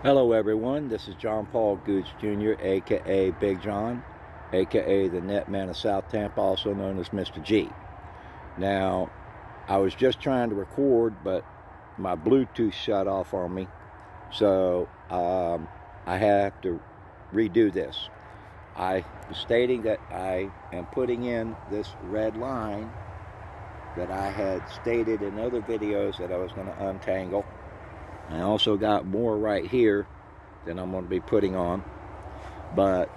Hello everyone, this is John Paul Gooch Jr., aka Big John, aka the Net Man of South Tampa, also known as Mr. G. Now, I was just trying to record, but my Bluetooth shut off on me, so I have to redo this. I was stating that I am putting in this red line that I had stated in other videos that I was going to untangle. I also got more right here that I'm going to be putting on, but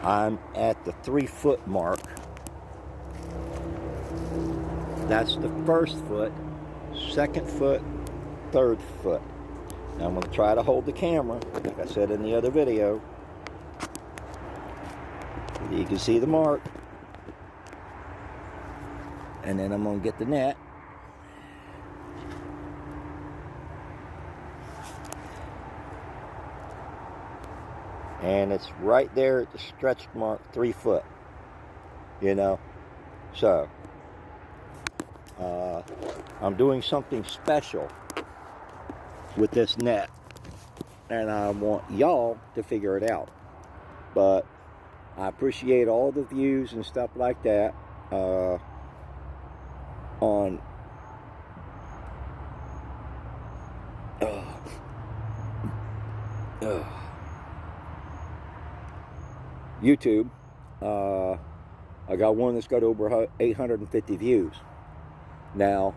I'm at the 3-foot mark. That's the first foot, second foot, third foot. Now I'm going to try to hold the camera, like I said in the other video. You can see the mark, and then I'm going to get the net. And it's right there at the stretch mark, 3 foot, so I'm doing something special with this net, and I want y'all to figure it out. But I appreciate all the views and stuff like that on YouTube. I got one that's got over 850 views. Now,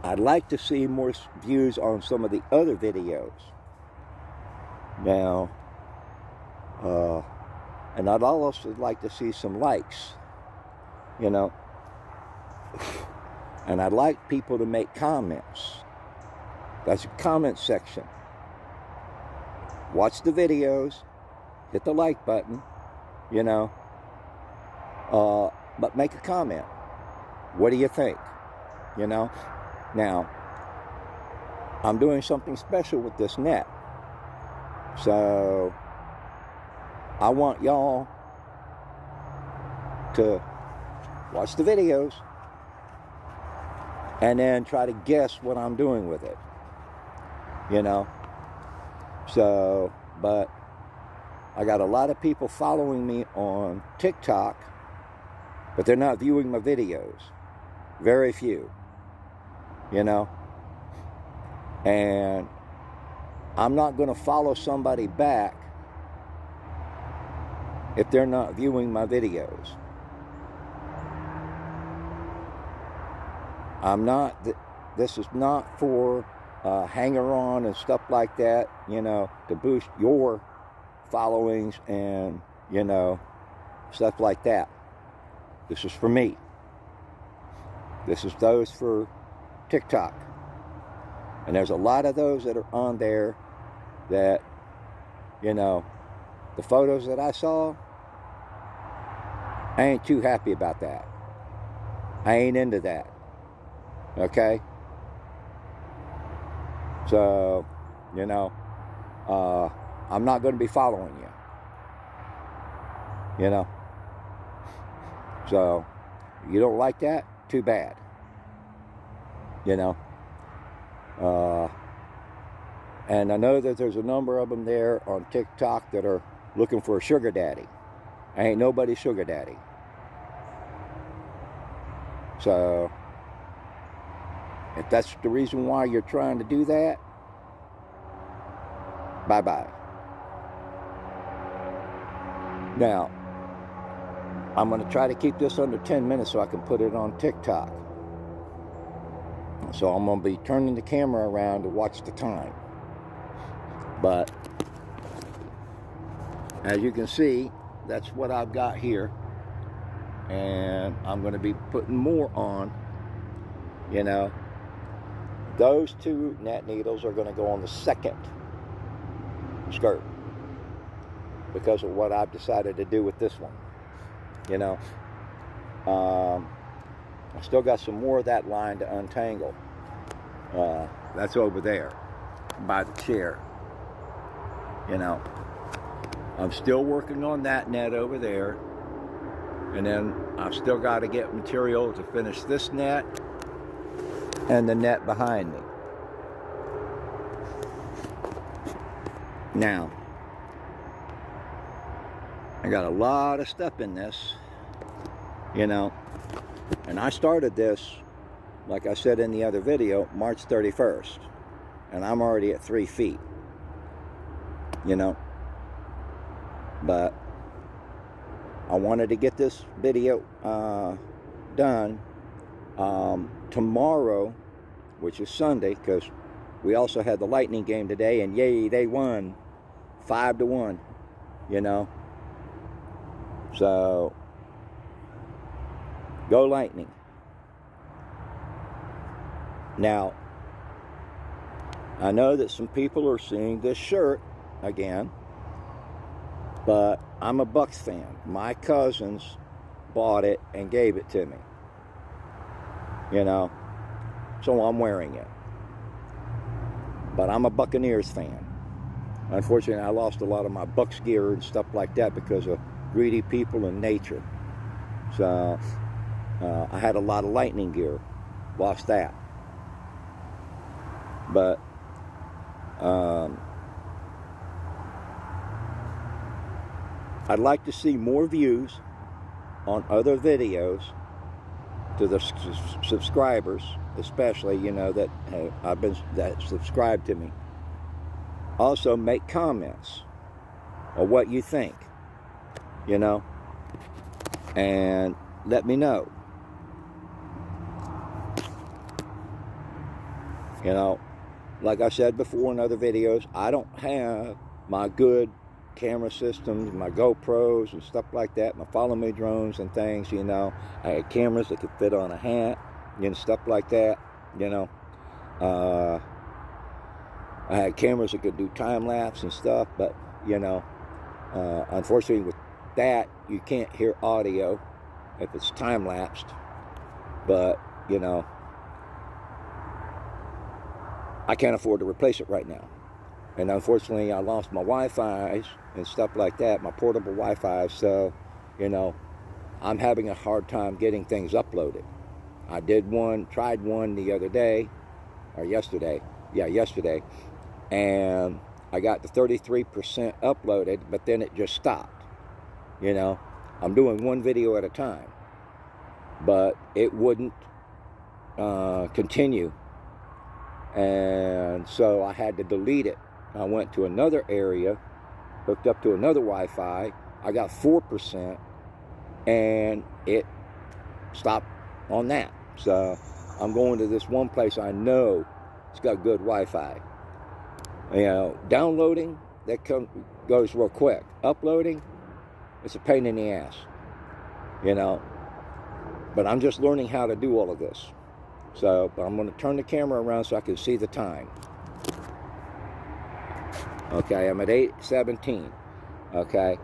I'd like to see more views on some of the other videos. Now, and I'd also like to see some likes, and I'd like people to make comments. That's a comment section. Watch the videos, hit the like button, but make a comment. What do you think? Now, I'm doing something special with this net. So, I want y'all to watch the videos and then try to guess what I'm doing with it. So, but I got a lot of people following me on TikTok, but they're not viewing my videos. Very few. And I'm not going to follow somebody back if they're not viewing my videos. This is not for hanger-on and stuff like that, to boost your followings and, stuff like that. This is for me. This is those for TikTok. And there's a lot of those that are on there that, the photos that I saw, I ain't too happy about that. I ain't into that. Okay? So, I'm not going to be following you. So, you don't like that? Too bad. And I know that there's a number of them there on TikTok that are looking for a sugar daddy. I ain't nobody's sugar daddy. So, if that's the reason why you're trying to do that, bye-bye. Now, I'm going to try to keep this under 10 minutes so I can put it on TikTok. So I'm going to be turning the camera around to watch the time. But, as you can see, that's what I've got here. And I'm going to be putting more on, Those 2 net needles are going to go on the second skirt because of what I've decided to do with this one. I still got some more of that line to untangle. That's over there by the chair. I'm still working on that net over there. And then I've still got to get material to finish this net and the net behind me. Now, I got a lot of stuff in this, you know, and I started this, like I said in the other video, March 31st, and I'm already at 3 feet, you know, but I wanted to get this video done tomorrow, which is Sunday, because we also had the Lightning game today, and yay, they won 5-1, you know. So, go Lightning. Now, I know that some people are seeing this shirt again, but I'm a Bucks fan. My cousins bought it and gave it to me, you know, so I'm wearing it. But I'm a Buccaneers fan. Unfortunately, I lost a lot of my Bucks gear and stuff like that because of greedy people and nature. So I had a lot of Lightning gear, lost that. But I'd like to see more views on other videos to the subscribers, especially, you know, that that subscribe to me. Also, make comments of what you think, you know, and let me know. You know, like I said before in other videos, I don't have my good camera systems, my GoPros and stuff like that, my follow me drones and things, you know. I had cameras that could fit on a hat and stuff like that, you know. I had cameras that could do time lapse and stuff, but, you know, unfortunately with that, you can't hear audio if it's time lapsed. But, you know, I can't afford to replace it right now. And unfortunately, I lost my Wi-Fi and stuff like that, my portable Wi-Fi. So, you know, I'm having a hard time getting things uploaded. I tried one the other day, or yesterday. Yeah, yesterday. And I got the 33% uploaded, but then it just stopped. You know, I'm doing one video at a time. But it wouldn't continue. And so I had to delete it. I went to another area, hooked up to another Wi-Fi. I got 4%, and it stopped on that. So I'm going to this one place I know it's got good Wi-Fi. You know, downloading, that goes real quick. Uploading, it's a pain in the ass. You know, but I'm just learning how to do all of this. So, but I'm going to turn the camera around so I can see the time. Okay, I'm at 8:17. Okay,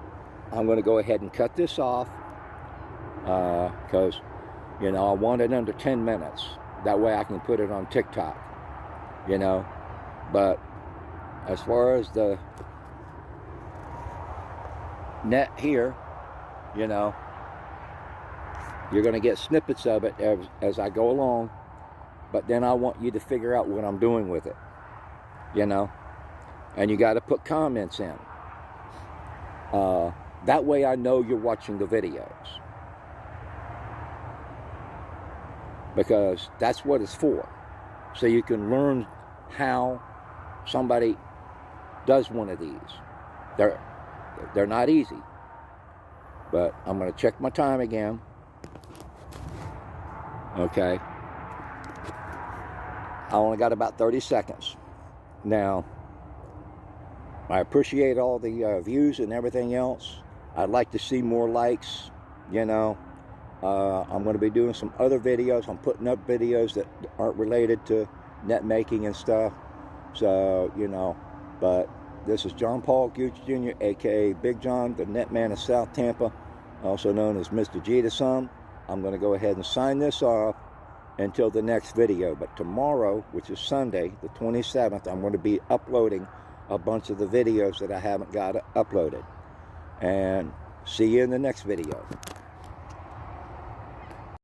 I'm going to go ahead and cut this off because, you know, I want it under 10 minutes. That way I can put it on TikTok, you know. But as far as the net here, you know, you're going to get snippets of it as I go along. But then I want you to figure out what I'm doing with it, you know. And you got to put comments in. That way I know you're watching the videos. Because that's what it's for. So you can learn how somebody does one of these. They're not easy. But I'm going to check my time again. Okay. I only got about 30 seconds. Now, I appreciate all the views and everything else. I'd like to see more likes, you know. I'm going to be doing some other videos. I'm putting up videos that aren't related to net making and stuff. So, you know, but this is John Paul Gooch Jr., a.k.a. Big John, the net man of South Tampa, also known as Mr. G to some. I'm going to go ahead and sign this off until the next video. But tomorrow, which is Sunday, the 27th, I'm going to be uploading a bunch of the videos that I haven't got uploaded. And see you in the next video.